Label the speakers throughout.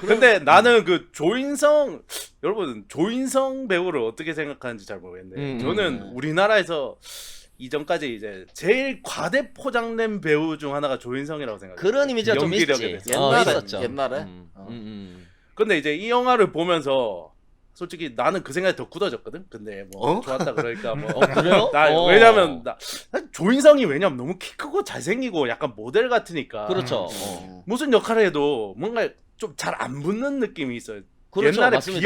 Speaker 1: 근데 나는 그 조인성 여러분 조인성 배우를 어떻게 생각하는지 잘 모르겠는데 저는 우리나라에서 이전까지 이제 제일 과대 포장된 배우 중 하나가 조인성이라고 생각해요.
Speaker 2: 그런 이미지가 좀 있지.
Speaker 3: 옛날에.
Speaker 1: 근데 이제 이 영화를 보면서 솔직히 나는 그 생각이 더 굳어졌거든. 근데 뭐 좋았다 그러니까 뭐
Speaker 2: 그래요?
Speaker 1: 왜냐면 나 조인성이 왜냐면 너무 키 크고 잘생기고 약간 모델 같으니까.
Speaker 2: 그렇죠.
Speaker 1: 무슨 역할을 해도 뭔가 좀 잘 안 붙는 느낌이 있어요.
Speaker 2: 그렇죠,
Speaker 1: 옛날에
Speaker 2: 맞습니다.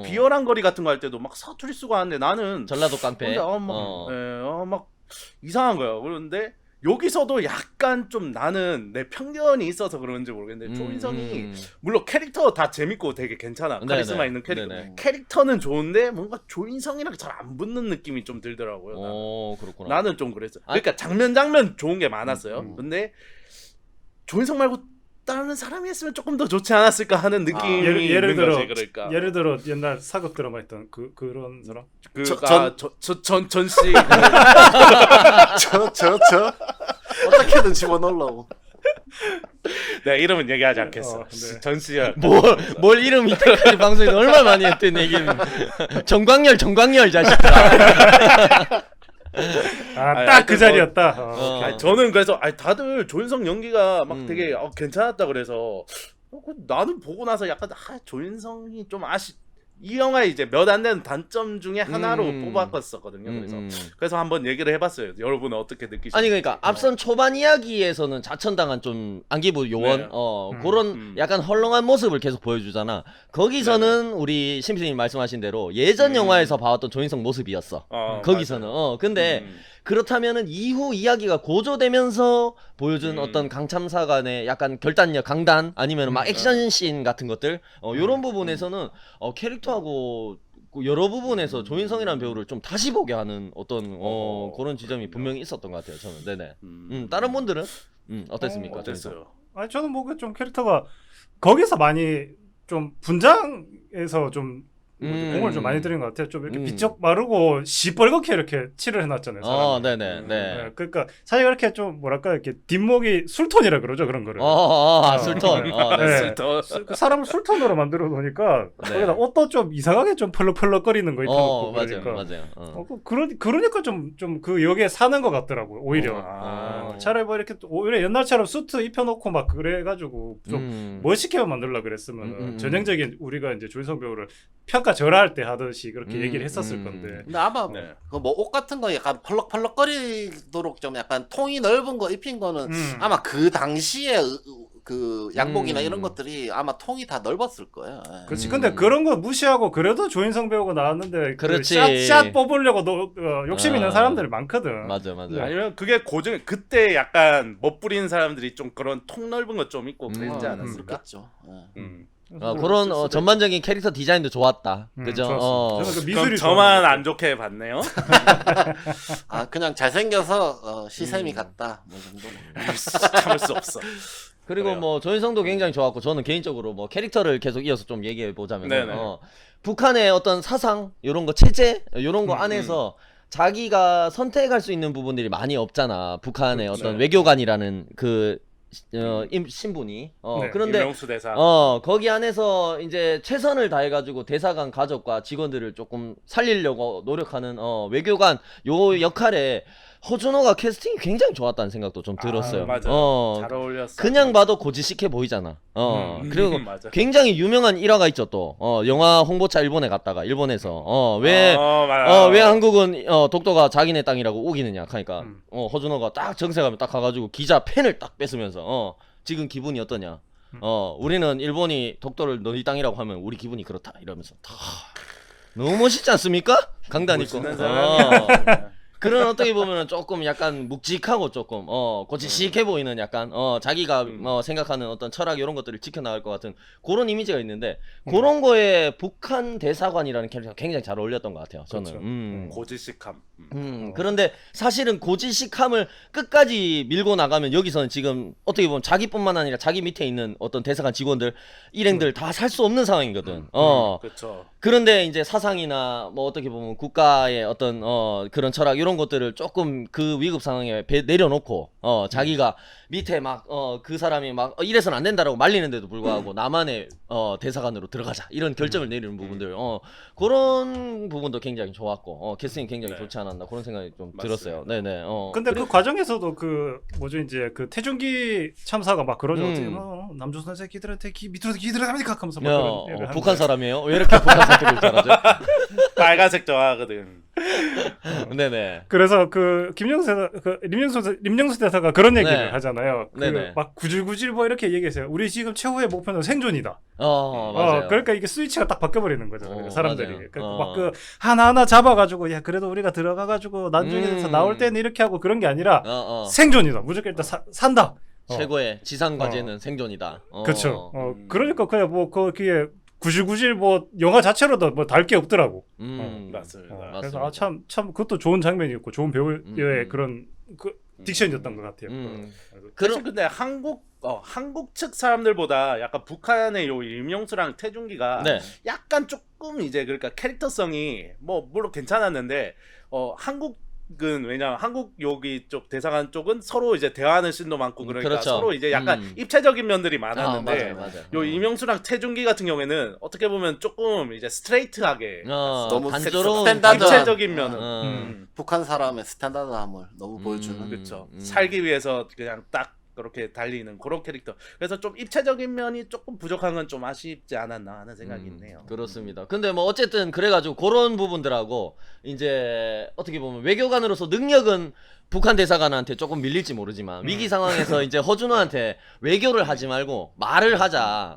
Speaker 1: 비열한 거리 같은 거 할 때도 막 사투리 쓰고 하는데 나는
Speaker 2: 전라도 깡패.
Speaker 1: 막 이상한 거야. 그런데 여기서도 약간 좀 나는 내 편견이 있어서 그런지 모르겠는데 조인성이 물론 캐릭터 다 재밌고 되게 괜찮아. 카리스마 있는 캐릭터는 좋은데 뭔가 조인성이랑 잘 안 붙는 느낌이 좀 들더라고요.
Speaker 2: 그렇구나.
Speaker 1: 나는 좀 그랬어. 그러니까 장면 좋은 게 많았어요. 근데 조인성 말고 다른 사람이 했으면 조금 더 좋지 않았을까 하는 느낌이
Speaker 4: 예를
Speaker 1: 있는
Speaker 4: 들어
Speaker 1: 거지. 그러니까
Speaker 4: 예를 들어 옛날 사극 드라마 했던 그런 사람
Speaker 1: 전씨
Speaker 3: 저 어떻게든 집어넣으려고.
Speaker 1: 내 이름은 얘기하지 않겠어.
Speaker 4: 네.
Speaker 1: 전씨야.
Speaker 2: 뭘 이름 이때까지 방송에서 얼마나 많이 했던 얘기는 정광열 자식들아.
Speaker 4: 딱 그 자리였다.
Speaker 1: 저는 그래서 다들 조인성 연기가 막 되게 괜찮았다 그래서 나는 보고 나서 약간 조인성이 좀 이 영화에 이제 몇 안 되는 단점 중에 하나로 뽑았었거든요. 그래서 한번 얘기를 해봤어요. 여러분은 어떻게 느끼시나요?
Speaker 2: 아니 그러니까 앞선 초반 이야기에서는 자천당한 좀 안기부 요원 그런 약간 헐렁한 모습을 계속 보여주잖아. 거기서는 우리 심피디님 말씀하신 대로 예전 영화에서 봐왔던 조인성 모습이었어. 거기서는 근데 그렇다면은 이후 이야기가 고조되면서 보여준 어떤 강참사간의 약간 결단력, 강단 아니면 막 액션씬 같은 것들 요런 부분에서는 캐릭터하고 여러 부분에서 조인성이라는 배우를 좀 다시 보게 하는 어떤 그런 지점이 분명히 있었던 것 같아요. 저는 네네. 다른 분들은 어땠습니까?
Speaker 1: 어땠어요?
Speaker 4: 아니 저는 뭐 좀 캐릭터가 거기서 많이 좀 분장에서 좀 공을 좀 많이 들인 것 같아요. 좀 이렇게 비쩍 마르고 시뻘겋게 이렇게 칠을 해놨잖아요. 사람이.
Speaker 2: 네네.
Speaker 4: 네. 그러니까 사실 그렇게 좀 뭐랄까 이렇게 뒷목이 술톤이라 그러죠 그런 거를.
Speaker 2: 술톤.
Speaker 4: 네. 그 사람을 술톤으로 만들어 놓으니까 거기다 옷도 좀 이상하게 좀 펄럭펄럭거리는 거 입혀놓고 그러니까.
Speaker 2: 맞아요.
Speaker 4: 그러니까 좀 그 역에 사는 것 같더라고요. 오히려. 차라리 뭐 이렇게 오히려 옛날처럼 수트 입혀놓고 막 그래가지고 좀 멋있게만 만들려 그랬으면 전형적인 우리가 이제 조인성 배우를 평가절하할 때 하듯이 그렇게 얘기를 했었을 건데.
Speaker 3: 근데 아마 그 뭐 옷 같은 거 약간 펄럭펄럭거리도록 좀 약간 통이 넓은 거 입힌 거는 아마 그 당시에 그 양복이나 이런 것들이 아마 통이 다 넓었을 거예요.
Speaker 4: 그렇지. 근데 그런 거 무시하고 그래도 조인성 배우가 나왔는데
Speaker 2: 그렇지.
Speaker 4: 그 샷 뽑으려고 욕심 있는 사람들이 많거든.
Speaker 2: 맞아.
Speaker 1: 아니면 그게 그때 약간 멋부리는 사람들이 좀 그런 통 넓은 거 좀 있고 그랬지 않았을까?
Speaker 3: 그렇겠죠.
Speaker 2: 그런 전반적인 캐릭터 디자인도 좋았다. 그죠?
Speaker 1: 그럼 저만 안 좋게 봤네요.
Speaker 3: 그냥 잘생겨서 시샘이 같다. 뭐 정도.
Speaker 1: 참을 수 없어.
Speaker 2: 그리고
Speaker 1: 그래요.
Speaker 2: 뭐 조인성도 굉장히 좋았고 저는 개인적으로 뭐 캐릭터를 계속 이어서 좀 얘기해 보자면 북한의 어떤 사상 이런 거 체제 이런 거 안에서 자기가 선택할 수 있는 부분들이 많이 없잖아. 북한의 어떤 외교관이라는 그 신분이 그런데
Speaker 1: 임명수 대사.
Speaker 2: 거기 안에서 이제 최선을 다해가지고 대사관 가족과 직원들을 조금 살리려고 노력하는 외교관 요 역할에 허준호가 캐스팅이 굉장히 좋았다는 생각도 좀 들었어요.
Speaker 1: 맞아. 잘 어울렸어.
Speaker 2: 그냥 봐도 고지식해 보이잖아. 그리고
Speaker 1: 맞아.
Speaker 2: 굉장히 유명한 일화가 있죠 또. 영화 홍보차 일본에 갔다가 일본에서 왜 한국은 독도가 자기네 땅이라고 우기느냐 하니까 허준호가 딱 정색하면 딱 가가지고 기자 펜을 딱 뺏으면서 지금 기분이 어떠냐. 우리는 일본이 독도를 너희 땅이라고 하면 우리 기분이 그렇다 이러면서 너무 멋있지 않습니까? 강단 있고. 그런 어떻게 보면 조금 약간 묵직하고 조금 고지식해 보이는 약간 자기가 생각하는 어떤 철학 이런 것들을 지켜나갈 것 같은 그런 이미지가 있는데 그런 거에 북한 대사관이라는 캐릭터가 굉장히 잘 어울렸던 것 같아요. 저는.
Speaker 1: 고지식함.
Speaker 2: 그런데 사실은 고지식함을 끝까지 밀고 나가면 여기서는 지금 어떻게 보면 자기뿐만 아니라 자기 밑에 있는 어떤 대사관 직원들 일행들 다 살 수 없는 상황이거든.
Speaker 1: 그렇죠.
Speaker 2: 그런데 이제 사상이나 뭐 어떻게 보면 국가의 어떤 그런 철학 이런 것들을 조금 그 위급 상황에 내려놓고 자기가 밑에 막 그 사람이 막 이래선 안 된다라고 말리는데도 불구하고 나만의 대사관으로 들어가자 이런 결정을 내리는 부분들 그런 부분도 굉장히 좋았고 캐스팅이 굉장히
Speaker 1: 네.
Speaker 2: 좋지 않았나 그런 생각이 좀
Speaker 1: 맞습니다.
Speaker 2: 들었어요. 네네.
Speaker 4: 근데 그 과정에서도 그 뭐죠 이제 그 태중기 참사가 막 그러죠. 어떻게 남조선 새끼들한테 밑으로서 기들을 합니까? 하면서 막 그런 얘기를 하는데.
Speaker 2: 북한 사람이에요? 왜 이렇게 북한 사투리를 잘하죠?
Speaker 1: 빨간색 좋아하거든.
Speaker 2: 네네.
Speaker 4: 그래서 그 림영수 대사가 그런 얘기를
Speaker 2: 네.
Speaker 4: 하잖아요. 그
Speaker 2: 네네.
Speaker 4: 막 구질구질 뭐 이렇게 얘기했어요. 우리 지금 최후의 목표는 생존이다.
Speaker 2: 맞아요.
Speaker 4: 그러니까 이게 스위치가 딱 바뀌어버리는 거잖아요. 사람들이.
Speaker 2: 맞아요.
Speaker 4: 그러니까 막 그 하나하나 잡아가지고 야 그래도 우리가 들어가가지고 나중에서 나올 때는 이렇게 하고 그런 게 아니라 생존이다. 무조건 일단 산다.
Speaker 2: 최고의 지상 과제는 생존이다.
Speaker 4: 그렇죠. 그러니까 그냥 뭐 그게 구질구질 뭐 영화 자체로도 뭐 달 게 없더라고.
Speaker 1: 맞습니다.
Speaker 4: 그래서 참 그것도 좋은 장면이었고 좋은 배우의 그런 그 딕션이었던 것 같아요.
Speaker 1: 사실 근데 한국 측 사람들보다 약간 북한의 요 임영수랑 태중기가
Speaker 2: 네.
Speaker 1: 약간 조금 이제 그러니까 캐릭터성이 뭐 물론 괜찮았는데 한국은 왜냐면 한국 여기 쪽 대사관 쪽은 서로 이제 대화하는 씬도 많고 그러니까
Speaker 2: 그렇죠.
Speaker 1: 서로 이제 약간 입체적인 면들이 많았는데
Speaker 2: 맞아요.
Speaker 1: 요 임영수랑 태중기 같은 경우에는 어떻게 보면 조금 이제 스트레이트하게
Speaker 3: 너무
Speaker 2: 단조로운
Speaker 3: 스탠다드
Speaker 1: 입체적인 면은
Speaker 3: 북한 사람의 스탠다드함을 너무 보여주는.
Speaker 1: 그렇죠. 살기 위해서 그냥 딱 그렇게 달리는 그런 캐릭터. 그래서 좀 입체적인 면이 조금 부족한 건 좀 아쉽지 않았나 하는 생각이 있네요.
Speaker 2: 그렇습니다. 근데 뭐 어쨌든 그래가지고 그런 부분들하고 이제 어떻게 보면 외교관으로서 능력은 북한 대사관한테 조금 밀릴지 모르지만 위기 상황에서 이제 허준호한테 외교를 하지 말고 말을 하자.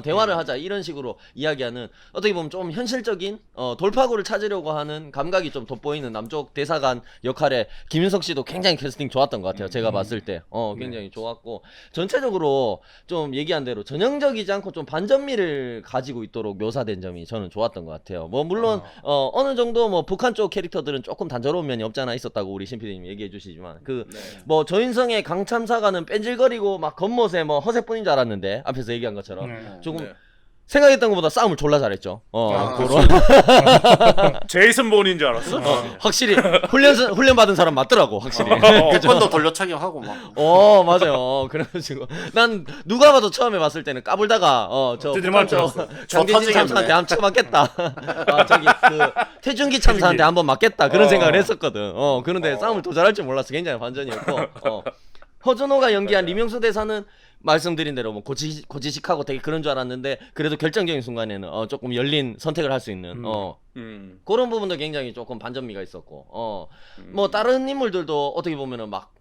Speaker 2: 대화를 하자. 이런 식으로 이야기하는 어떻게 보면 좀 현실적인 돌파구를 찾으려고 하는 감각이 좀 돋보이는 남쪽 대사관 역할에 김윤석 씨도 굉장히 캐스팅 좋았던 것 같아요. 제가 봤을 때 굉장히 좋았고 전체적으로 좀 얘기한 대로 전형적이지 않고 좀 반전미를 가지고 있도록 묘사된 점이 저는 좋았던 것 같아요. 뭐 물론 어느 정도 뭐 북한 쪽 캐릭터들은 조금 단조로운 면이 없잖아 있었다고 우리 신PD님 얘기해 주시지만 뭐 조인성의 강참사관은 뺀질거리고 막 겉멋에 뭐 허세뿐인 줄 알았는데 앞에서 얘기한 것처럼 조금 생각했던 것보다 싸움을 졸라 잘했죠.
Speaker 1: 제이슨 본인 줄 알았어?
Speaker 2: 확실히 훈련 받은 사람 맞더라고 확실히.
Speaker 3: 번도 돌려차기하고 막.
Speaker 2: 맞아요. 그래가지고 난 누가 봐도 처음에 봤을 때는 까불다가 장대진 참사한테 한번 쳐맞겠다. 저기 그 태중기 참사한테 한번 맞겠다 그런 생각을 했었거든. 그런데 싸움을 더 잘할 줄 몰랐어. 굉장히 반전이었고. 허준호가 연기한 리명수 대사는 말씀드린 대로 뭐 고지식하고 되게 그런 줄 알았는데 그래도 결정적인 순간에는 조금 열린 선택을 할 수 있는 그런 부분도 굉장히 조금 반전미가 있었고 뭐 다른 인물들도 어떻게 보면은 막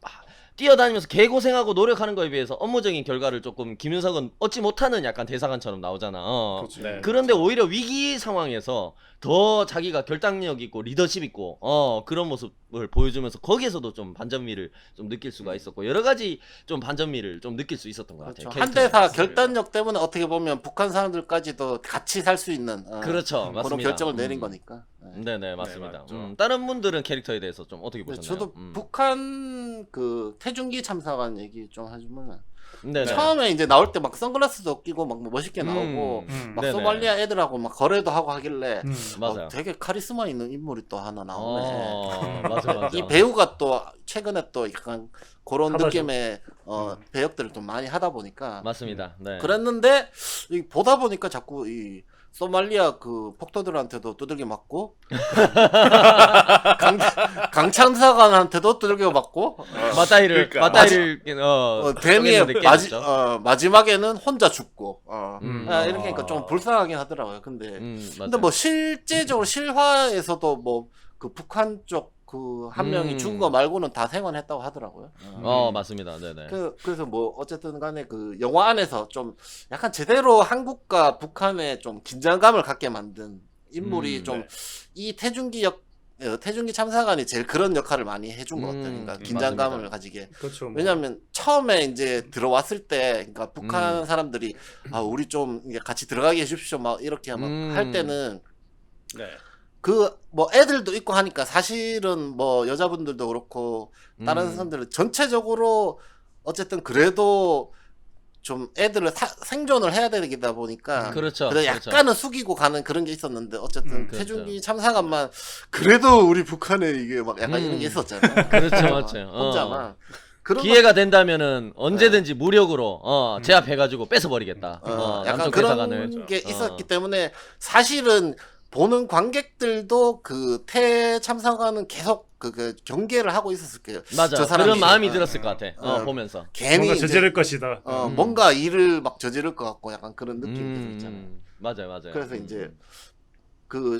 Speaker 2: 뛰어다니면서 개고생하고 노력하는 거에 비해서 업무적인 결과를 조금 김윤석은 얻지 못하는 약간 대사관처럼 나오잖아.
Speaker 1: 네.
Speaker 2: 그런데 오히려 위기 상황에서 더 자기가 결단력 있고 리더십 있고 그런 모습을 보여주면서 거기에서도 좀 반전미를 좀 느낄 수가 있었고 여러 가지 좀 반전미를 좀 느낄 수 있었던 것 같아요.
Speaker 3: 그렇죠. 한 대사 결단력 때문에 어떻게 보면 북한 사람들까지도 같이 살 수 있는
Speaker 2: 그렇죠.
Speaker 3: 그런
Speaker 2: 맞습니다.
Speaker 3: 결정을 내린 거니까.
Speaker 2: 네네 맞습니다.
Speaker 1: 네,
Speaker 2: 다른 분들은 캐릭터에 대해서 좀 어떻게 보셨나요?
Speaker 3: 저도 북한 그 태중기 참사관 얘기 좀 해주면
Speaker 2: 네네.
Speaker 3: 처음에 이제 나올 때 막 선글라스도 끼고 막 멋있게 나오고 막
Speaker 2: 네네.
Speaker 3: 소말리아 애들하고 막 거래도 하고 하길래
Speaker 2: 맞아요.
Speaker 3: 되게 카리스마 있는 인물이 또 하나 나오네.
Speaker 2: 맞아.
Speaker 3: 이 배우가 또 최근에 또 약간 그런
Speaker 4: 하다죠.
Speaker 3: 느낌의 배역들을 좀 많이 하다 보니까
Speaker 2: 맞습니다. 네.
Speaker 3: 그랬는데 보다 보니까 자꾸 이 소말리아 그 폭도들한테도 두들겨 맞고 강창사관한테도 두들겨 맞고
Speaker 2: 맞다이를
Speaker 3: 데미의
Speaker 2: 정했는데
Speaker 3: 마지막에는 혼자 죽고 이렇게 하니까 좀
Speaker 2: 아.
Speaker 3: 불쌍하긴 하더라고요. 근데
Speaker 2: 맞아요.
Speaker 3: 뭐 실제적으로 실화에서도 뭐 그 북한 쪽 그 한 명이 죽은 거 말고는 다 생還했다고 하더라고요.
Speaker 2: 맞습니다. 네네.
Speaker 3: 그래서 뭐 어쨌든 간에 그 영화 안에서 좀 약간 제대로 한국과 북한의 좀 긴장감을 갖게 만든 인물이 좀 이 태중기 참사관이 제일 그런 역할을 많이 해준 것 같아요. 그러니까 긴장감을
Speaker 2: 맞습니다.
Speaker 3: 가지게.
Speaker 4: 그렇죠. 뭐.
Speaker 3: 왜냐하면 처음에 이제 들어왔을 때, 그러니까 북한 사람들이 우리 좀 이제 같이 들어가게 해주십시오, 막 이렇게 막 할 때는 그 뭐 애들도 있고 하니까 사실은 뭐 여자분들도 그렇고 다른 사람들은 전체적으로 어쨌든 그래도 좀 애들을 생존을 해야 되다 보니까
Speaker 2: 그렇죠.
Speaker 3: 그래서
Speaker 2: 그렇죠.
Speaker 3: 약간은 숙이고 가는 그런 게 있었는데 어쨌든
Speaker 2: 그렇죠.
Speaker 3: 태중기 참사관만 그래도 우리 북한에 이게 막 약간 이런 게 있었잖아요.
Speaker 2: 그렇죠, 맞죠.
Speaker 3: 혼자만 그런
Speaker 2: 기회가 된다면은 언제든지 무력으로 제압해가지고 뺏어버리겠다.
Speaker 3: 약간
Speaker 2: 남쪽
Speaker 3: 그런
Speaker 2: 대사관을.
Speaker 3: 게 있었기 때문에 사실은 보는 관객들도 그 태 참사관은 계속 그 경계를 하고 있었을 거예요.
Speaker 2: 맞아.
Speaker 3: 저 사람이
Speaker 2: 그런 마음이 들었을 것 같아. 보면서.
Speaker 3: 괜히
Speaker 4: 뭔가
Speaker 3: 이제
Speaker 4: 저지를 것이다.
Speaker 3: 뭔가 일을 막 저지를 것 같고 약간 그런 느낌이 있잖아요.
Speaker 2: 맞아요, 맞아요.
Speaker 3: 그래서 이제 그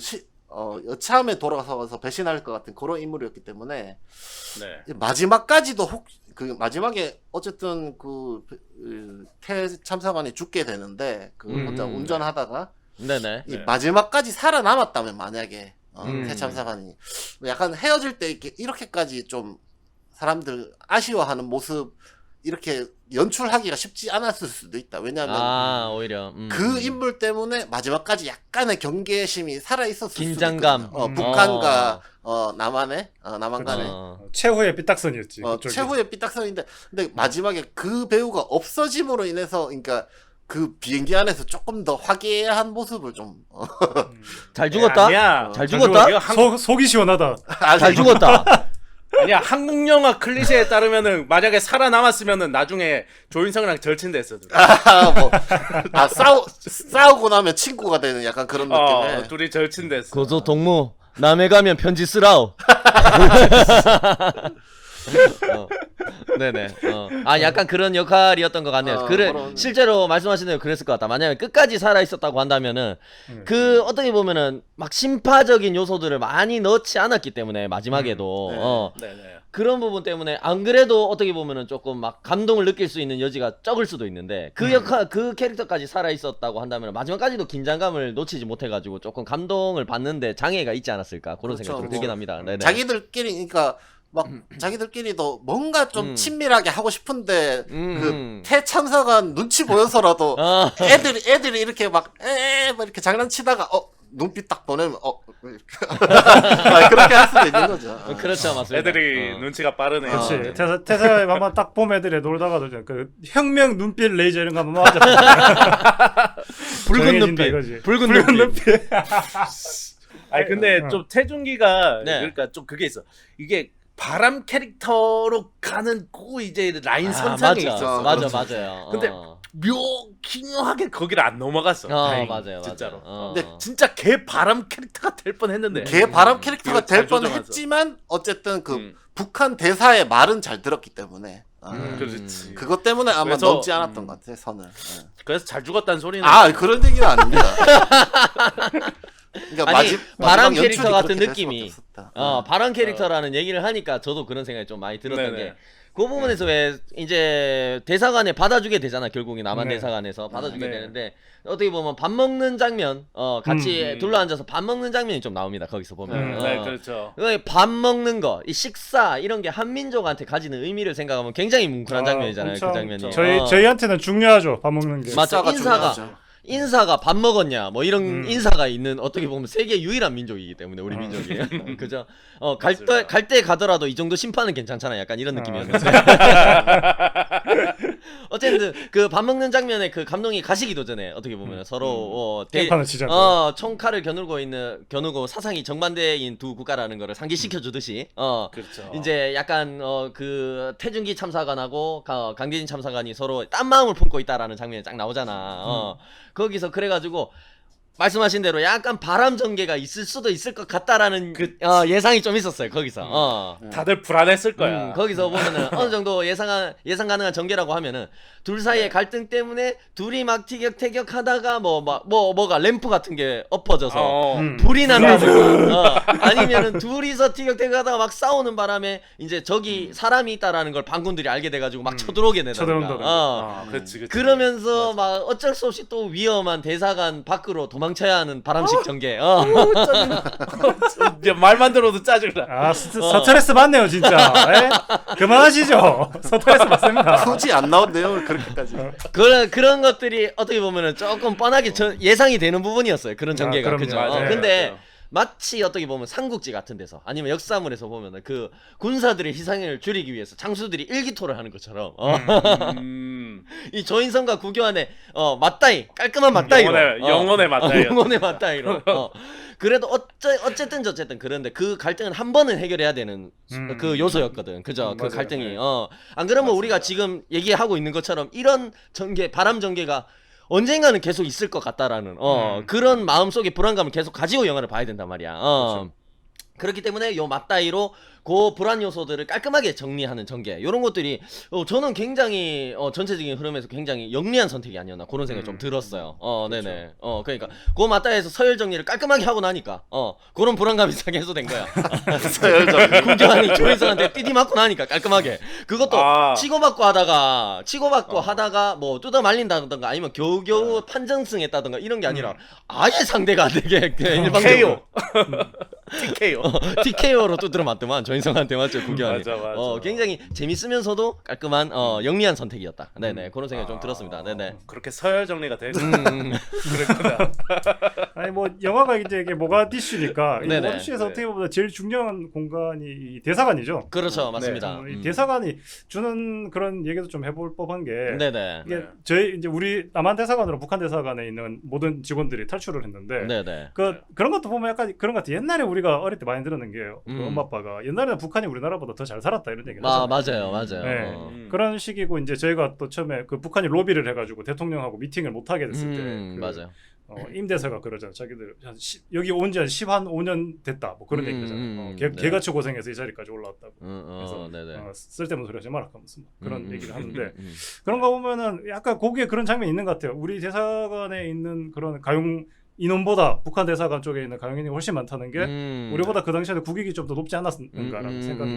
Speaker 3: 여참에 돌아가서 배신할 것 같은 그런 인물이었기 때문에
Speaker 1: 네.
Speaker 3: 마지막까지도 그 마지막에 어쨌든 태 참사관이 죽게 되는데 그 혼자 운전하다가
Speaker 2: 네네.
Speaker 3: 이 마지막까지 살아남았다면 만약에
Speaker 2: 음.
Speaker 3: 태 참사관이 약간 헤어질 때 이렇게까지 좀 사람들 아쉬워하는 모습 이렇게 연출하기가 쉽지 않았을 수도 있다. 왜냐하면
Speaker 2: 오히려
Speaker 3: 그 인물 때문에 마지막까지 약간의 경계심이 살아 있었을
Speaker 2: 긴장감.
Speaker 3: 수도 있거든요. 북한과 남한의 남한 간의
Speaker 4: 최후의 삐딱선이었지. 그쪽이.
Speaker 3: 최후의 삐딱선인데 근데 마지막에 그 배우가 없어짐으로 인해서 그러니까 그 비행기 안에서 조금 더 화기애애한 모습을 좀
Speaker 2: 잘 죽었다.
Speaker 1: 아니야.
Speaker 2: 잘 죽었다.
Speaker 1: 이거
Speaker 4: 속이 시원하다.
Speaker 2: 잘 죽었다.
Speaker 1: 아니야, 한국 영화 클리셰에 따르면은 만약에 살아남았으면은 나중에 조인성이랑 절친됐어.
Speaker 3: 싸우고 나면 친구가 되는 약간 그런 느낌의
Speaker 1: 둘이 절친됐어.
Speaker 2: 고소 동무. 남해 가면 편지 쓰라오. 네네. 약간 그런 역할이었던 것 같네요. 실제로 말씀하신 대로 그랬을 것 같다. 만약에 끝까지 살아 있었다고 한다면은 그 어떻게 보면은 막 심파적인 요소들을 많이 넣지 않았기 때문에 마지막에도
Speaker 1: 네네.
Speaker 2: 그런 부분 때문에 안 그래도 어떻게 보면은 조금 막 감동을 느낄 수 있는 여지가 적을 수도 있는데 그 캐릭터까지 살아 있었다고 한다면 마지막까지도 긴장감을 놓치지 못해가지고 조금 감동을 받는데 장애가 있지 않았을까 그런 생각이 좀 들긴 합니다. 네네.
Speaker 3: 자기들끼리 그러니까 막 자기들끼리도 뭔가 좀 친밀하게 하고 싶은데 그 태참사관 눈치 보여서라도 애들이 이렇게 막 이렇게 장난치다가 눈빛 딱 보내면 그렇게 할 수도 있는 거죠.
Speaker 2: 그렇죠, 맞습니다.
Speaker 1: 애들이 눈치가 빠르네요.
Speaker 4: 그렇지. 태사에 한번 딱 봄 애들이 놀다가도 그 혁명 눈빛 레이저 이런 거 한번 맞아.
Speaker 2: 붉은 눈빛. 붉은 눈빛.
Speaker 1: 아니 근데 좀 태중기가
Speaker 2: 네.
Speaker 1: 그러니까 좀 그게 있어. 이게 바람 캐릭터로 가는 그 이제 라인 선상에 있었어.
Speaker 2: 맞아요.
Speaker 1: 근데 기묘하게 거기를 안 넘어갔어.
Speaker 2: 맞아요.
Speaker 1: 진짜로.
Speaker 2: 근데
Speaker 1: 진짜 개 바람 캐릭터가 될 뻔했는데.
Speaker 3: 걔 바람 캐릭터가 될
Speaker 1: 조정하면서.
Speaker 3: 뻔했지만 어쨌든 그 북한 대사의 말은 잘 들었기 때문에
Speaker 1: 그렇지.
Speaker 3: 그것 때문에 아마
Speaker 1: 그래서,
Speaker 3: 넘지 않았던 것 같아 선을.
Speaker 1: 그래서 잘 죽었다는 소리는.
Speaker 3: 그런 얘기는 아닙니다. 그러니까
Speaker 2: 아니 바람 캐릭터 같은
Speaker 3: 그렇게 될
Speaker 2: 느낌이
Speaker 3: 수밖에 없었다.
Speaker 2: 바람 캐릭터라는 얘기를 하니까 저도 그런 생각이 좀 많이 들었던
Speaker 1: 네네.
Speaker 2: 게 그 부분에서 왜 이제 대사관에 받아주게 되잖아. 결국에 남한 대사관에서 받아주게 되는데 어떻게 보면 밥 먹는 장면 같이 둘러앉아서 밥 먹는 장면이 좀 나옵니다. 거기서 보면
Speaker 1: 네, 그렇죠.
Speaker 2: 밥 먹는 거, 이 식사 이런 게 한민족한테 가지는 의미를 생각하면 굉장히 뭉클한 장면이잖아요. 그 장면이
Speaker 4: 저희한테는 중요하죠. 밥 먹는 게.
Speaker 2: 맞죠.
Speaker 3: 중요하죠.
Speaker 2: 인사가 밥 먹었냐 뭐 이런 인사가 있는 어떻게 보면 세계 유일한 민족이기 때문에 우리 민족이 그죠? 갈 때 가더라도 이 정도 심판은 괜찮잖아. 약간 이런 느낌이었는데 어쨌든 그 밥 먹는 장면에 그 감독이 가시기도 전에 어떻게 보면 서로
Speaker 4: 깽판을 치자고.
Speaker 2: 총칼을 겨누고 사상이 정반대인 두 국가라는 거를 상기시켜 주듯이
Speaker 1: 그렇죠.
Speaker 2: 이제 약간 그 태중기 참사관하고 강대진 참사관이 서로 딴 마음을 품고 있다라는 장면이 딱 나오잖아. 거기서 그래가지고 말씀하신 대로 약간 바람 전개가 있을 수도 있을 것 같다라는 예상이 좀 있었어요. 거기서
Speaker 1: 다들 불안했을 거야.
Speaker 2: 거기서 보면은 어느 정도 예상 가능한 전개라고 하면은 둘 사이의 갈등 때문에 둘이 막 티격태격하다가 뭐가 램프 같은 게 엎어져서 불이 난다든가 아니면은 둘이서 티격태격하다가 막 싸우는 바람에 이제 저기 사람이 있다라는 걸 방군들이 알게 돼가지고 막 쳐들어오게 되다든가
Speaker 1: 그렇지.
Speaker 2: 그러면서 막 어쩔 수 없이 또 위험한 대사관 밖으로 도망쳐야 하는 바람식 전개.
Speaker 1: 말만 들어도 짜증나.
Speaker 4: 스트레스 받네요 진짜. 그만하시죠. 스트레스 받습니다.
Speaker 3: 굳이 안 나온 내용을 그렇게까지.
Speaker 2: 그런 것들이 어떻게 보면은 조금 뻔하게 예상이 되는 부분이었어요. 그런 전개가.
Speaker 4: 그럼요.
Speaker 2: 그죠?
Speaker 1: 맞아요.
Speaker 2: 근데
Speaker 1: 맞아요.
Speaker 2: 마치 어떻게 보면 삼국지 같은 데서 아니면 역사물에서 보면은 그 군사들의 희생을 줄이기 위해서 장수들이 일기토를 하는 것처럼 이 조인성과 구교환의 맞다이 깔끔한 맞다이로
Speaker 1: 영혼의 맞다이.
Speaker 2: 영혼의 맞다이로. 그래도 어쨌든 저쨌든 그런데 그 갈등은 한 번은 해결해야 되는 그 요소였거든. 그죠? 그
Speaker 4: 맞아요.
Speaker 2: 갈등이.
Speaker 4: 네.
Speaker 2: 안 그러면 우리가 지금 얘기하고 있는 것처럼 이런 전개 바람 전개가 언젠가는 계속 있을 것 같다라는 그런 마음속에 불안감을 계속 가지고 영화를 봐야 된단 말이야.
Speaker 1: 그렇죠.
Speaker 2: 그렇기 때문에 요 맞다이로 그 불안 요소들을 깔끔하게 정리하는 전개 이런 것들이 저는 굉장히 전체적인 흐름에서 굉장히 영리한 선택이 아니었나 그런 생각이 좀 들었어요. 네네. 그러니까 그 맞다이에서 서열 정리를 깔끔하게 하고 나니까 그런 불안감이 싹 해소된 거야.
Speaker 3: 서열 정리.
Speaker 2: 구교환이 조인성한테 삐디 맞고 나니까 깔끔하게 그것도 치고받고 하다가 뭐 뜯어 말린다던가 아니면 겨우겨우 판정승했다던가 이런 게 아니라 아예 상대가 안 되게 일방적으로
Speaker 1: TKO.
Speaker 2: TKO로 두드려 맞더만 조인성한테 맞죠 구교환이.
Speaker 1: 맞아.
Speaker 2: 굉장히 재밌으면서도 깔끔한 영리한 선택이었다. 네네 그런 생각이 좀 들었습니다. 네네.
Speaker 1: 그렇게 서열 정리가 되고 그랬구나.
Speaker 4: 아니 뭐 영화가 이제 이게 모가디슈니까 이
Speaker 2: 네네.
Speaker 4: 모가디슈에서
Speaker 1: 네.
Speaker 4: 어떻게 보면 제일 중요한 공간이 이 대사관이죠.
Speaker 2: 그렇죠 맞습니다.
Speaker 4: 이 대사관이 주는 그런 얘기도 좀 해볼 법한 게
Speaker 2: 네네.
Speaker 4: 이게 저희 이제 우리 남한 대사관으로 북한 대사관에 있는 모든 직원들이 탈출을 했는데
Speaker 2: 네네.
Speaker 4: 그런 것도 보면 약간 그런 것 같아. 옛날에 우리가 어릴 때 많이 들었는 게 그 엄마 아빠가 옛날에는 북한이 우리나라보다 더 잘 살았다 이런 얘기를 하잖아요.
Speaker 2: 맞아요.
Speaker 4: 네. 그런 식이고 이제 저희가 또 처음에 그 북한이 로비를 해가지고 대통령하고 미팅을 못 하게 됐을 때
Speaker 2: 맞아요.
Speaker 4: 임대사가 그러잖아. 자기들 여기 온 지 한 15년 됐다. 뭐 그런 얘기 하잖아요.
Speaker 2: 네.
Speaker 4: 개같이 고생해서 이 자리까지 올라왔다고.
Speaker 2: 그래서
Speaker 4: 네네. 쓸데없는 소리 하지 마라 하면서 뭐 그런 얘기를 하는데
Speaker 2: 음.
Speaker 4: 그런 거 보면은 약간 거기에 그런 장면이 있는 것 같아요. 우리 대사관에 있는 그런 가용 인원보다 북한 대사관 쪽에 있는 가용인이 훨씬 많다는 게 우리보다 그 당시에는 국익이 좀 더 높지 않았는가라는 생각이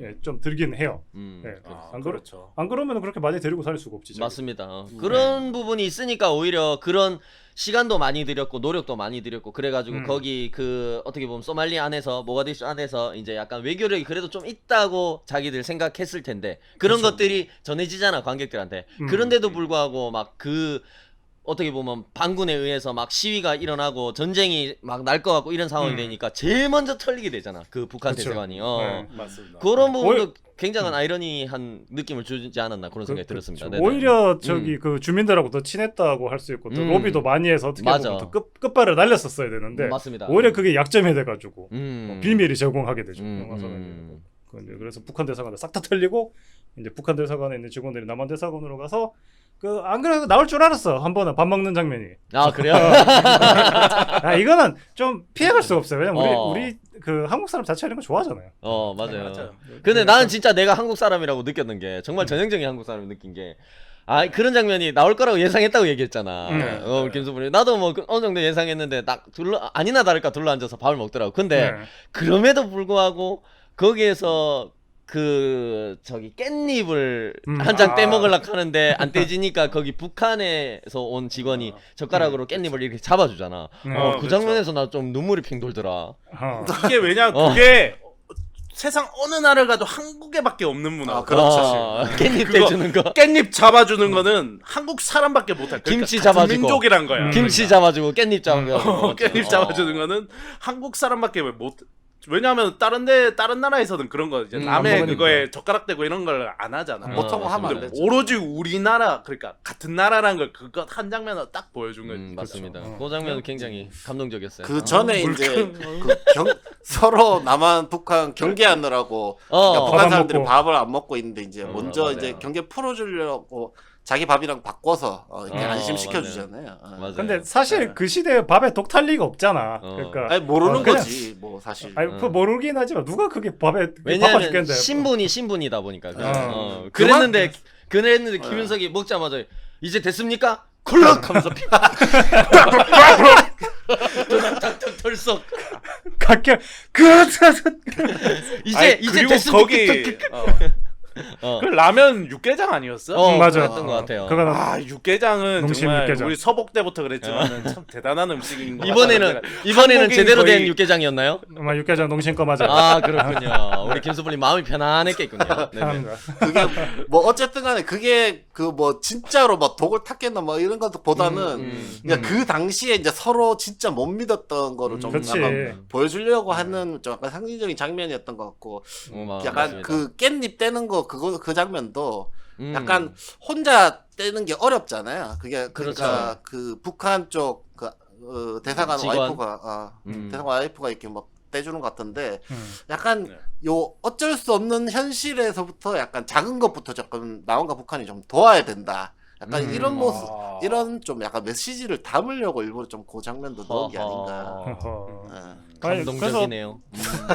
Speaker 4: 예, 좀 들긴 해요. 예.
Speaker 1: 그렇죠.
Speaker 4: 안 그러면 그렇게 많이 데리고 살 수가 없지.
Speaker 2: 맞습니다. 그런 부분이 있으니까 오히려 그런 시간도 많이 들였고 노력도 많이 들였고 그래가지고 거기 그 어떻게 보면 소말리 안에서 모가디슈 안에서 이제 약간 외교력이 그래도 좀 있다고 자기들 생각했을 텐데 그런
Speaker 4: 그렇죠.
Speaker 2: 것들이 전해지잖아 관객들한테. 그런데도 불구하고 막 그 어떻게 보면 반군에 의해서 막 시위가 일어나고 전쟁이 막 날 것 같고 이런 상황이 되니까 제일 먼저 털리게 되잖아 그 북한
Speaker 4: 그렇죠.
Speaker 2: 대사관이.
Speaker 4: 네.
Speaker 1: 맞습니다.
Speaker 2: 그런 부분도 굉장한 아이러니한 느낌을 주지 않았나 그런 생각이 들었습니다. 네네.
Speaker 4: 오히려 저기 그 주민들하고 더 친했다고 할 수 있고 또 로비도 많이 해서 어떻게
Speaker 2: 맞아.
Speaker 4: 보면 더 끝발을 날렸었어야 되는데
Speaker 2: 맞습니다.
Speaker 4: 오히려 그게 약점이 돼가지고 뭐 비밀이 제공하게 되죠. 영화사관이. 그래서 북한 대사관을 싹 다 털리고 이제 북한 대사관에 있는 직원들이 남한 대사관으로 가서 그 안 그래도 나올 줄 알았어. 한 번은 밥 먹는 장면이.
Speaker 2: 아 그래요?
Speaker 4: 이거는 좀 피해갈 수가 없어요. 왜냐면 우리 그 한국 사람 자체가 이런 거 좋아하잖아요.
Speaker 2: 맞아요.
Speaker 1: 맞아요.
Speaker 2: 근데 나는 진짜 내가 한국 사람이라고 느꼈는 게 정말 전형적인 한국 사람을 느낀 게 그런 장면이 나올 거라고 예상했다고 얘기했잖아. 김수분이 나도 뭐 어느 정도 예상했는데 아니나 다를까 둘러앉아서 밥을 먹더라고. 근데 그럼에도 불구하고 거기에서 그 저기 깻잎을 한 장 떼먹으려고 하는데 안 떼지니까 거기 북한에서 온 직원이 젓가락으로 깻잎을 이렇게 잡아주잖아. 그
Speaker 1: 그렇죠.
Speaker 2: 장면에서 나 좀 눈물이 핑 돌더라.
Speaker 1: 이게 왜냐 그게 세상 어느 나라를 가도 한국에밖에 없는 문화.
Speaker 3: 그렇죠.
Speaker 2: 깻잎
Speaker 1: 그거
Speaker 2: 떼주는 거.
Speaker 1: 깻잎 잡아주는 거는 한국 사람밖에 못해.
Speaker 2: 김치
Speaker 1: 같은
Speaker 2: 잡아주고.
Speaker 1: 민족이란 거야.
Speaker 2: 김치 잡아주고 깻잎 잡아주고.
Speaker 1: 깻잎 잡아주는 거는 한국 사람밖에 못. 왜냐하면 다른 나라에서는 그런 거 이제 남의
Speaker 4: 먹으니까.
Speaker 1: 그거에 젓가락 대고 이런 걸 안 하잖아.
Speaker 3: 보통 하면 안
Speaker 1: 근데
Speaker 3: 되죠.
Speaker 1: 오로지 우리나라 그러니까 같은 나라라는 걸 그것 한 장면을 딱 보여준 거지.
Speaker 2: 맞습니다. 그 장면은 굉장히 감동적이었어요.
Speaker 3: 그 전에 이제 서로 남한 북한 경계하느라고 그러니까
Speaker 4: 밥
Speaker 3: 북한
Speaker 4: 안
Speaker 3: 사람들이
Speaker 4: 먹고.
Speaker 3: 밥을 안 먹고 있는데 이제 먼저
Speaker 2: 맞아요.
Speaker 3: 이제 경계 풀어주려고 자기 밥이랑 바꿔서 이렇게 안심시켜
Speaker 2: 맞아요.
Speaker 3: 주잖아요.
Speaker 2: 맞아요.
Speaker 4: 근데 사실 그 시대에 밥에 독 탈 리가 없잖아. 그러니까
Speaker 3: 아니 모르는
Speaker 4: 그냥-
Speaker 3: 거지 뭐 사실.
Speaker 4: 아니 그 모르긴 하지만 누가 그게 밥에
Speaker 2: 왜냐하면
Speaker 4: 바빠죽겠는데.
Speaker 2: 신분이다 보니까. 그랬는데 김윤석이 먹자마자 이제 됐습니까? 콜럭 하면서 털썩
Speaker 4: 각결
Speaker 2: 이제
Speaker 1: 그리고
Speaker 2: 됐습니까?
Speaker 1: 거기 그 라면 육개장 아니었어?
Speaker 4: 맞아.
Speaker 2: 그랬던 것 같아요.
Speaker 4: 그거는
Speaker 1: 육개장은
Speaker 4: 농심
Speaker 1: 정말
Speaker 4: 육개장.
Speaker 1: 우리 서복 때부터 그랬지만 참 대단한 음식인 것
Speaker 2: 이번에는
Speaker 1: 한국인
Speaker 2: 제대로 된
Speaker 1: 거의-
Speaker 2: 육개장이었나요?
Speaker 4: 아마 육개장 농심 거 맞아.
Speaker 2: 그렇군요. 우리 김수분이 마음이 편안했겠군요. 네네.
Speaker 4: 합니다.
Speaker 3: 그게 뭐 어쨌든 간에 그게 그 뭐 진짜로 뭐 독을 탔겠나 뭐 이런 것보다는 그냥 그 당시에 이제 서로 진짜 못 믿었던 거를 좀
Speaker 4: 그렇지.
Speaker 3: 약간 보여주려고 하는 좀 약간 상징적인 장면이었던 것 같고 약간
Speaker 2: 맞습니다.
Speaker 3: 그 깻잎 떼는 거 그 장면도 약간 혼자 떼는 게 어렵잖아요. 그게 그러니까
Speaker 2: 그렇죠.
Speaker 3: 그 북한 쪽 대사관
Speaker 2: 직원.
Speaker 3: 와이프가 대사관 와이프가 이렇게 막 떼주는 것 같은데 약간
Speaker 1: 네.
Speaker 3: 요 어쩔 수 없는 현실에서부터 약간 작은 것부터 조금 나온가 북한이 좀 도와야 된다. 약간 이런 모습, 이런 좀 약간 메시지를 담으려고 일부러 좀 그 장면도 넣은 게 아닌가.
Speaker 4: 어허.
Speaker 3: 예.
Speaker 2: 감동적이네요.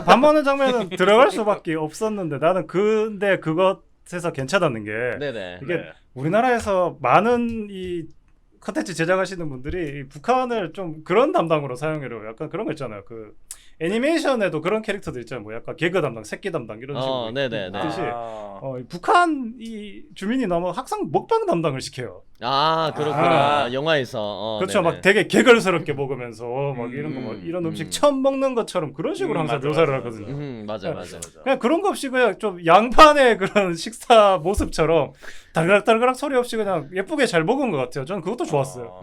Speaker 4: 밥 먹는 장면은 들어갈 수밖에 없었는데 나는 근데 그것에서 괜찮았는 게
Speaker 2: 네네.
Speaker 4: 이게
Speaker 1: 네.
Speaker 4: 우리나라에서 많은 이 컨텐츠 제작하시는 분들이 이 북한을 좀 그런 담당으로 사용해요. 약간 그런 거 있잖아요. 그 애니메이션에도 그런 캐릭터들 있잖아요. 뭐 약간 개그 담당, 새끼 담당 이런 식으로
Speaker 2: 네네네.
Speaker 4: 있듯이
Speaker 1: 아.
Speaker 4: 이 북한 이 주민이 너무 항상 먹방 담당을 시켜요.
Speaker 2: 아 그렇구나.
Speaker 1: 아.
Speaker 2: 영화에서.
Speaker 4: 그렇죠.
Speaker 2: 네네.
Speaker 4: 막 되게 개걸스럽게 먹으면서 막 이런 거, 뭐 이런 음식 처음 먹는 것처럼 그런 식으로 항상
Speaker 1: 맞아,
Speaker 4: 묘사를
Speaker 1: 맞아,
Speaker 4: 하거든요.
Speaker 2: 맞아 맞아.
Speaker 4: 그냥 그런 거 없이 그냥 좀 양반의 그런 식사 모습처럼 달그락달그락 소리 없이 그냥 예쁘게 잘 먹은 것 같아요. 저는 그것도 좋았어요.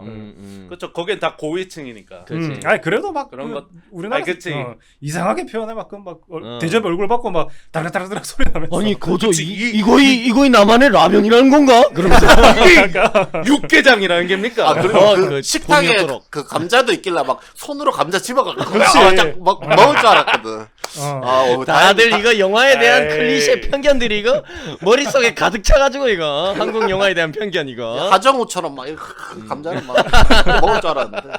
Speaker 1: 그렇죠. 거긴 다 고위층이니까.
Speaker 2: 그렇지.
Speaker 4: 아니 그래도 막
Speaker 1: 그런 것-
Speaker 4: 우리나라
Speaker 1: 아니, 그치.
Speaker 4: 이상하게 표현해 막 대접 얼굴 받고 막 달그락달그락 소리 나면서
Speaker 2: 아니 거저
Speaker 1: 그치,
Speaker 2: 이거이 나만의 라면이라는 건가? 그러면서
Speaker 1: 육개장이라는 게입니까?
Speaker 3: 아 그리고
Speaker 2: 그
Speaker 3: 그 식탁에
Speaker 2: 봄이었도록.
Speaker 3: 그 감자도 있길래 막 손으로 감자 집어갖고
Speaker 4: 그렇지.
Speaker 3: 막 먹을 줄 알았거든.
Speaker 2: 다들 이거 영화에 대한
Speaker 1: 에이.
Speaker 2: 클리셰 편견들이 이거 머릿속에 가득 차가지고 이거 한국 영화에 대한 편견 이거.
Speaker 3: 하정우처럼 막 이렇게 감자를 막 먹을 줄 알았는데.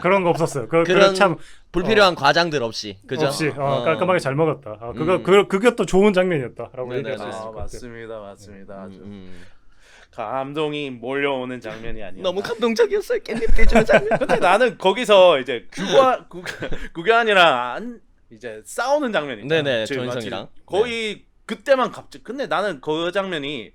Speaker 4: 그런 거 없었어요.
Speaker 2: 그런
Speaker 4: 참
Speaker 2: 불필요한 과장들 없이 그죠?
Speaker 4: 없이 깔끔하게 잘 먹었다.
Speaker 2: 음.
Speaker 4: 그게 또 좋은 장면이었다라고
Speaker 2: 네네네.
Speaker 4: 얘기할 수 있을 것 같아요.
Speaker 1: 맞습니다, 맞습니다. 아주
Speaker 2: 음.
Speaker 1: 감동이 몰려오는 장면이 아니야.
Speaker 2: 너무 감동적이었어요. 깻잎 떼주는 장면.
Speaker 1: 근데 나는 거기서 이제 구교환이랑 이제 싸우는 장면이 있잖아.
Speaker 2: 네네,
Speaker 1: 지금
Speaker 2: 조인성이랑.
Speaker 1: 마치 거의 그때만 갑자기. 근데 나는 그 장면이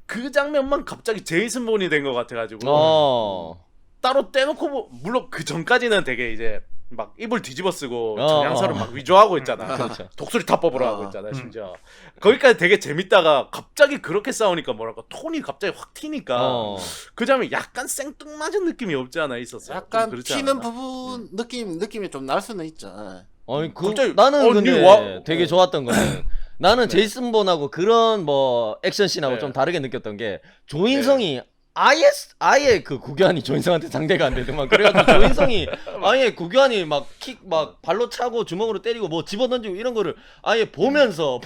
Speaker 1: 그 장면만 갑자기 제이슨 본이 된 것 같아가지고 따로 떼놓고 물론 그 전까지는 되게 이제 막 입을 뒤집어 쓰고 정양서를 막 위조하고 있잖아.
Speaker 2: 그렇죠.
Speaker 1: 독수리 탑법으로 하고 있잖아 심지어. 거기까지 되게 재밌다가 갑자기 그렇게 싸우니까 뭐랄까 톤이 갑자기 확 튀니까 그 장면 약간 생뚱맞은 느낌이 없지 않아 있었어요.
Speaker 3: 약간
Speaker 1: 좀 그렇지
Speaker 3: 튀는
Speaker 1: 않았나?
Speaker 3: 부분 느낌이 좀 날 수는 있죠.
Speaker 2: 아니
Speaker 1: 갑자기
Speaker 2: 나는 근데
Speaker 1: 니
Speaker 2: 되게 좋았던 거는 나는 제이슨 본하고 그런 뭐 액션 씬하고
Speaker 1: 네.
Speaker 2: 좀 다르게 느꼈던 게 조인성이 아예 그 구교환이 조인성한테 상대가 안 되더만 그래가지고 조인성이 아예 구교환이 막 킥 막 발로 차고 주먹으로 때리고 뭐 집어던지고 이런 거를 아예 보면서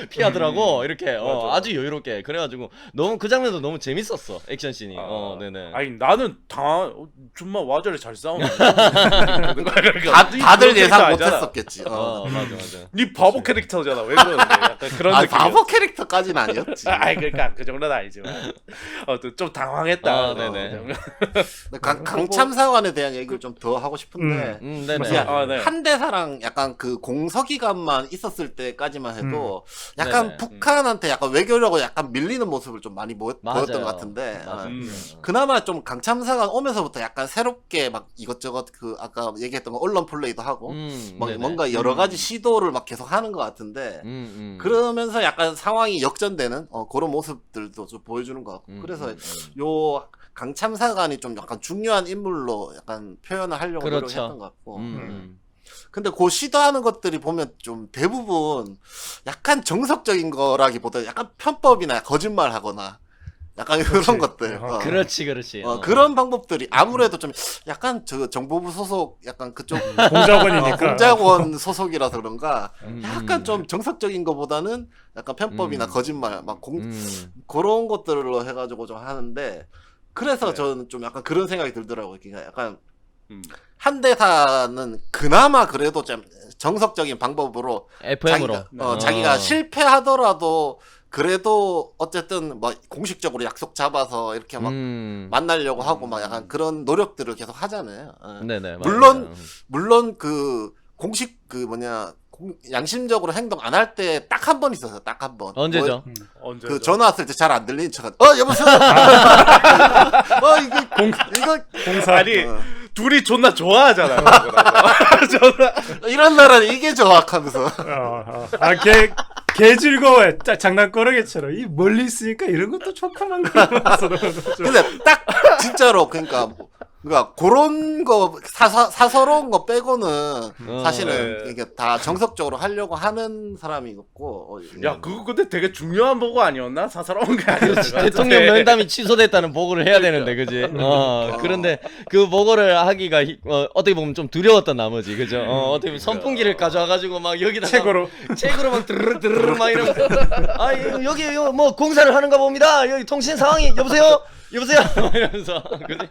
Speaker 2: 피하더라고 이렇게
Speaker 1: 맞아.
Speaker 2: 아주 여유롭게 그래가지고 너무 그 장면도 너무 재밌었어 액션 씬이 네네
Speaker 1: 아니 나는 정말 와저리 잘 싸우네.
Speaker 3: 다들 예상 못했었겠지.
Speaker 2: 맞아
Speaker 1: 니 바보 캐릭터잖아. 왜 그러는데? 약간 그런 느낌.
Speaker 3: 바보 캐릭터까지는 아니었지.
Speaker 1: 아이 그러니까 그 정도는 아니지만. 좀 당황했다.
Speaker 2: 네네.
Speaker 3: 강참사관에 대한 얘기를 좀 더 하고 싶은데
Speaker 2: 네네
Speaker 1: 네.
Speaker 3: 한대사랑 약간 그 공서기관만 있었을 때까지만 해도 약간
Speaker 2: 네네.
Speaker 3: 북한한테 약간 외교력을 약간 밀리는 모습을 좀 많이 보였던 것 같은데
Speaker 2: 맞아요.
Speaker 3: 그나마 좀 강참사관 오면서부터 약간 새롭게 막 이것저것 그 아까 얘기했던 거 언론 플레이도 하고 막
Speaker 2: 네네.
Speaker 3: 뭔가 여러 가지 시도를 막 계속 하는 것 같은데 그러면서 약간 상황이 역전되는 그런 모습들도 좀 보여주는 것 같고 그래서 요 강참사관이 좀 약간 중요한 인물로 약간 표현을 하려고
Speaker 2: 그렇죠.
Speaker 3: 노력했던 것 같고 근데 그 시도하는 것들이 보면 좀 대부분 약간 정석적인 거라기보다 약간 편법이나 거짓말하거나 약간 그런 것들
Speaker 2: 그렇지
Speaker 3: 그런 방법들이 아무래도 좀 약간 저 정보부 소속 약간 그쪽
Speaker 4: 공작원이니까
Speaker 3: 공작원 소속이라서 그런가 약간 좀 정석적인 거보다는 약간 편법이나 거짓말 막 그런 것들로 해가지고 좀 하는데 그래서 저는 좀 약간 그런 생각이 들더라고요. 그러니까 약간 한대사는 그나마 그래도 좀 정석적인 방법으로
Speaker 2: FM으로
Speaker 3: 자기가 실패하더라도 그래도 어쨌든 뭐 공식적으로 약속 잡아서 이렇게 막 만나려고 하고 막 약간 그런 노력들을 계속 하잖아요.
Speaker 2: 네네
Speaker 3: 물론 그 공식 그 뭐냐 양심적으로 행동 안 할 때 딱 한 번 있었어요. 딱 한 번.
Speaker 2: 언제죠?
Speaker 1: 언제
Speaker 3: 그 전화 왔을 때 잘 안 들리는 척. 여보세요. 이거
Speaker 4: 공사
Speaker 1: 아니 둘이 존나 좋아하잖아요.
Speaker 3: 이런 나라는 이게 정확하면서.
Speaker 4: 개 즐거워해. 장난꾸러기처럼 이 멀리 있으니까 이런 것도 좋구만 그러면서
Speaker 3: 근데 딱 진짜로 그러니까 그러니까 그런 거 사서로운 거 빼고는 사실은
Speaker 1: 네.
Speaker 3: 이게 다 정석적으로 하려고 하는 사람이었고.
Speaker 1: 야 그거 근데 되게 중요한 보고 아니었나? 사사로운 게 아니었어.
Speaker 2: 대통령 면담이 취소됐다는 보고를 해야 되는데, 그지? 그런데 그 보고를 하기가 어떻게 보면 좀 두려웠던 나머지, 그죠? 어떻게 보면 선풍기를 가져와가지고 막 여기다가
Speaker 4: 책으로
Speaker 2: 막 드르륵 막 이러면서 여기 뭐 공사를 하는가 봅니다. 여기 통신 상황이 여보세요 이러면서 그지?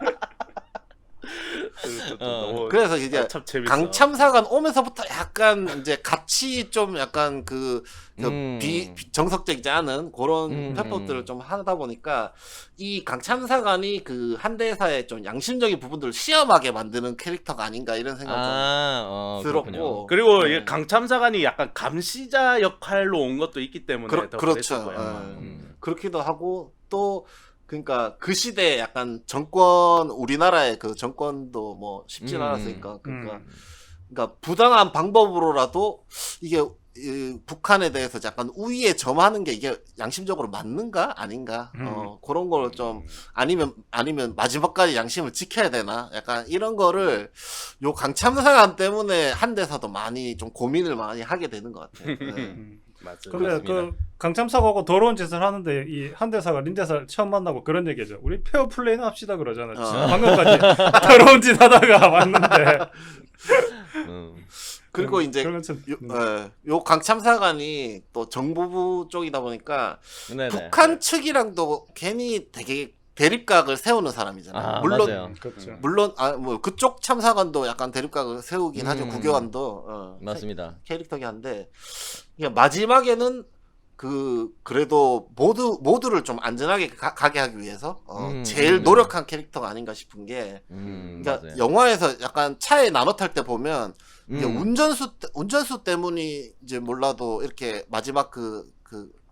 Speaker 3: 그래서 이제
Speaker 1: 참 재밌어.
Speaker 3: 강참사관 오면서부터 약간 이제 같이 좀 약간 정석적이지 않은 그런 편법들을 좀 하다 보니까 이 강참사관이 그 한대사의 좀 양심적인 부분들을 시험하게 만드는 캐릭터가 아닌가 이런 생각이 좀 들었고.
Speaker 1: 그리고 이 강참사관이 약간 감시자 역할로 온 것도 있기 때문에 더
Speaker 3: 그렇죠.
Speaker 1: 그랬을 거야.
Speaker 3: 그렇기도 하고 또 그러니까 그 시대에 약간 정권 우리나라의 그 정권도 뭐 쉽진 않았으니까 그러니까 부당한 방법으로라도 이게 북한에 대해서 약간 우위에 점하는 게 이게 양심적으로 맞는가 아닌가 그런 걸 좀 아니면 마지막까지 양심을 지켜야 되나 약간 이런 거를 요 강참사관 때문에 한대사도 많이 좀 고민을 많이 하게 되는 것 같아요.
Speaker 1: 맞아요.
Speaker 4: 근데 그 강참사하고 더러운 짓을 하는데 이 한대사가 린대사를 처음 만나고 그런 얘기죠. 우리 페어 플레이는 합시다 그러잖아요. 방금까지 더러운 짓 하다가 왔는데.
Speaker 3: 그리고 이제 요 강참사관이 또 정보부 쪽이다 보니까 북한 측이랑도 괜히 되게 대립각을 세우는 사람이잖아요. 물론 뭐 그쪽 참사관도 약간 대립각을 세우긴 하죠. 국교관도
Speaker 2: 맞습니다.
Speaker 3: 캐릭터긴 한데 마지막에는 그래도 모두를 좀 안전하게 가게 하기 위해서 제일 노력한 캐릭터가 아닌가 싶은 게 그러니까
Speaker 2: 맞아요.
Speaker 3: 영화에서 약간 차에 나눠 탈 때 보면 이게 운전수 때문이 이제 몰라도 이렇게 마지막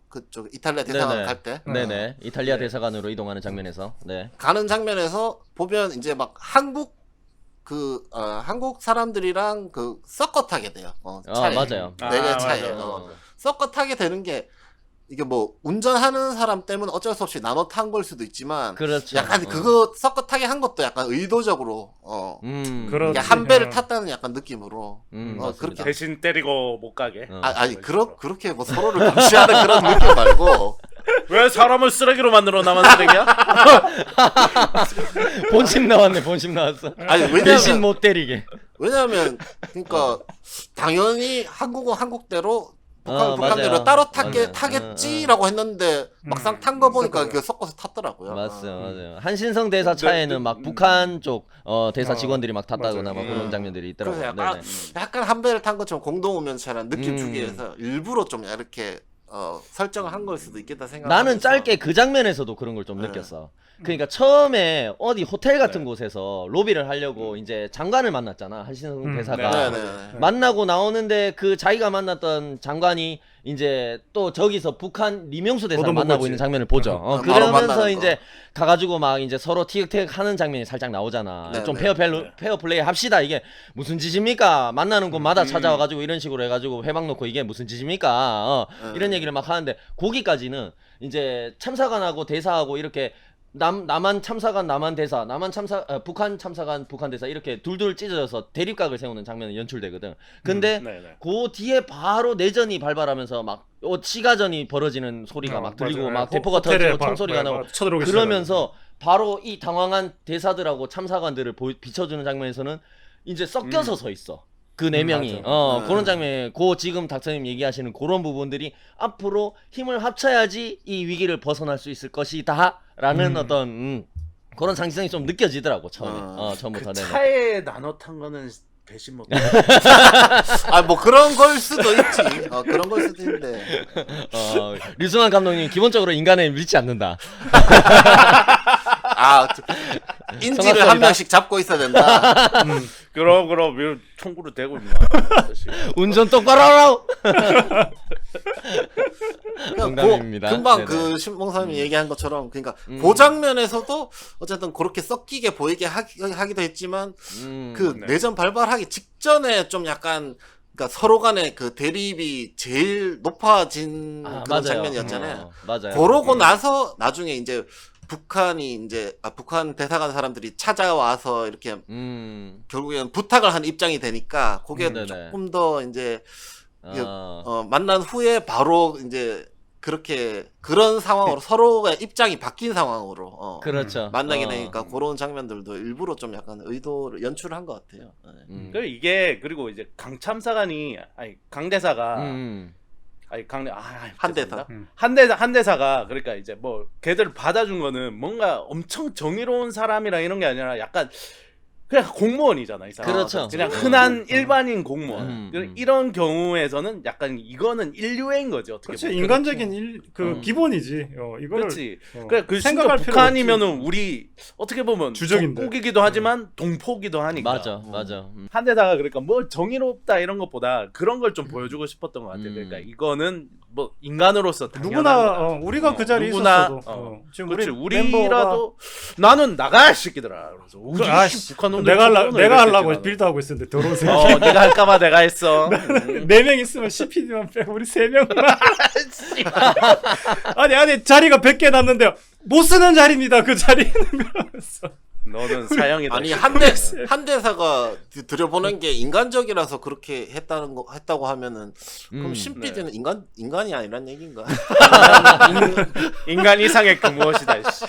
Speaker 3: 그쪽 이탈리아 대사관 갈 때
Speaker 2: 네네 이탈리아 대사관으로 이동하는 장면에서
Speaker 3: 가는 장면에서 보면 이제 막 한국 사람들이랑 섞어 타게 돼요. 차에.
Speaker 2: 맞아요.
Speaker 3: 내내 차에 섞어 타게 되는 게 이게 뭐 운전하는 사람 때문에 어쩔 수 없이 나눠 탄 걸 수도 있지만
Speaker 2: 그렇죠.
Speaker 3: 약간 그거 섞어 타게 한 것도 약간 의도적으로
Speaker 4: 그렇지.
Speaker 3: 한 배를 탔다는 약간 느낌으로 그렇게
Speaker 1: 대신 때리고 못 가게.
Speaker 3: 아니 그렇게 뭐 서로를 감시하는 그런 느낌 말고
Speaker 1: 왜 사람을 쓰레기로 만들어 나만 쓰레기야?
Speaker 2: 본심 나왔네. 본심 나왔어.
Speaker 3: 아니
Speaker 2: 대신 못 때리게.
Speaker 3: 왜냐하면 그러니까 당연히 한국은 한국대로 북한대로 따로 타겠지라고 했는데 막상 탄 거 보니까 그 섞어서 탔더라고요.
Speaker 2: 맞아요. 한신성 대사 차에는 막 북한 쪽 대사 직원들이 막 탔다거나 막 그런 장면들이 있더라고요.
Speaker 3: 그래서 약간 한 배를 탄 것처럼 공동운전차라는 느낌 주기 위해서 일부러 좀 이렇게 설정을 한 걸 수도 있겠다 생각.
Speaker 2: 나는 짧게 그 장면에서도 그런 걸 좀 느꼈어. 그러니까 처음에 어디 호텔 같은 곳에서 로비를 하려고 이제 장관을 만났잖아. 한신성 대사가 만나고 나오는데 그 자기가 만났던 장관이 이제 또 저기서 북한 리명수 대사를 만나고 있는 장면을 보죠. 그러면서 이제 가가지고 막 이제 서로 티격태격 하는 장면이 살짝 나오잖아. 좀 페어 플레이 합시다. 이게 무슨 짓입니까? 만나는 곳마다 찾아와가지고 이런 식으로 해가지고 회방 놓고 이게 무슨 짓입니까? 이런 얘기를 막 하는데 거기까지는 이제 참사관하고 대사하고 이렇게 남한 참사관 남한 대사 북한 참사관 북한 대사 이렇게 둘둘 찢어져서 대립각을 세우는 장면이 연출되거든. 근데 그 뒤에 바로 내전이 발발하면서 막 시가전이 벌어지는 소리가 막 들리고 막 대포가 터지고 총소리가 나고 그러면서 바로 이 당황한 대사들하고 참사관들을 비춰주는 장면에서는 이제 섞여서 서 있어. 그 네 명이 그런 장면, 지금 닥터님 얘기하시는 그런 부분들이 앞으로 힘을 합쳐야지 이 위기를 벗어날 수 있을 것이다라는 어떤 그런 상징성이 좀 느껴지더라고 처음에. 처음부터.
Speaker 1: 그 차에 나눠 탄 거는 배신 못.
Speaker 3: 뭐 그런 걸 수도 있지. 그런 걸 수도 있는데.
Speaker 2: 류승환 감독님 기본적으로 인간에 믿지 않는다.
Speaker 3: 인지를 한 명씩 잡고 있어야 된다.
Speaker 1: 그럼 총구를 대고 있나.
Speaker 2: 운전 똑바로 하라고. 농담입니다.
Speaker 3: 금방 그 신봉사님이 얘기한 것처럼 그러니까 그 장면에서도 어쨌든 그렇게 섞이게 보이게 하기도 했지만 내전 발발하기 직전에 좀 약간 그러니까 서로 간의 그 대립이 제일 높아진 그런 장면이었잖아요.
Speaker 2: 맞아요.
Speaker 3: 그러고 나서 나중에 이제 북한이 이제 북한 대사관 사람들이 찾아와서 이렇게 결국에는 부탁을 하는 입장이 되니까 그게
Speaker 2: 네네.
Speaker 3: 조금 더 이제
Speaker 2: 아.
Speaker 3: 만난 후에 바로 이제 그렇게 그런 상황으로 서로가 입장이 바뀐 상황으로
Speaker 2: 그렇죠.
Speaker 3: 만나게 되니까 그런 장면들도 일부러 좀 약간 의도를 연출한 것 같아요.
Speaker 1: 그 이게 그리고 이제 강 참사관이 아니 강 대사가 아니
Speaker 3: 한대사.
Speaker 1: 한대사가 그러니까 이제 뭐 걔들 받아준 거는 뭔가 엄청 정의로운 사람이랑 이런 게 아니라 약간 그냥 공무원이잖아 이 사람.
Speaker 2: 그렇죠.
Speaker 1: 그냥 흔한 일반인 공무원. 이런 경우에서는 약간 이거는 인류애인 거지 어떻게
Speaker 4: 그렇지
Speaker 1: 보면.
Speaker 4: 인간적인 기본이지. 이거를
Speaker 1: 그렇지. 그래 그
Speaker 4: 생각할
Speaker 1: 심지어
Speaker 4: 필요가
Speaker 1: 북한이면은 우리 어떻게 보면
Speaker 4: 주적인데.
Speaker 1: 적국이기도 하지만 동포기도 하니까.
Speaker 2: 맞아.
Speaker 1: 한대다가 그러니까 뭐 정의롭다 이런 것보다 그런 걸 좀 보여주고 싶었던 것 같아. 그러니까 이거는 뭐 인간으로서 당연한
Speaker 4: 누구나
Speaker 1: 거다.
Speaker 4: 우리가 그 자리에
Speaker 1: 누구나,
Speaker 4: 있었어도 지금
Speaker 1: 그렇지
Speaker 4: 우리
Speaker 1: 우리라도 나는 나가야 새끼들아. 그래서 우리 북한 놈들
Speaker 4: 내가 하려고 빌드하고 있었는데 들어오세요.
Speaker 1: 내가 할까봐 내가 했어.
Speaker 4: 4명 있으면 CPD만 빼고 우리 3명 아니 자리가 100개 남는데 못 쓰는 자리입니다 그 자리는 그러면서
Speaker 1: 너는 사형이다.
Speaker 3: 아니 한대사가 들여보낸 게 인간적이라서 그렇게 했다고 하면은 그럼 신PD는 인간이 아니란 얘기인가?
Speaker 1: 인간 이상의 그 무엇이다. 씨.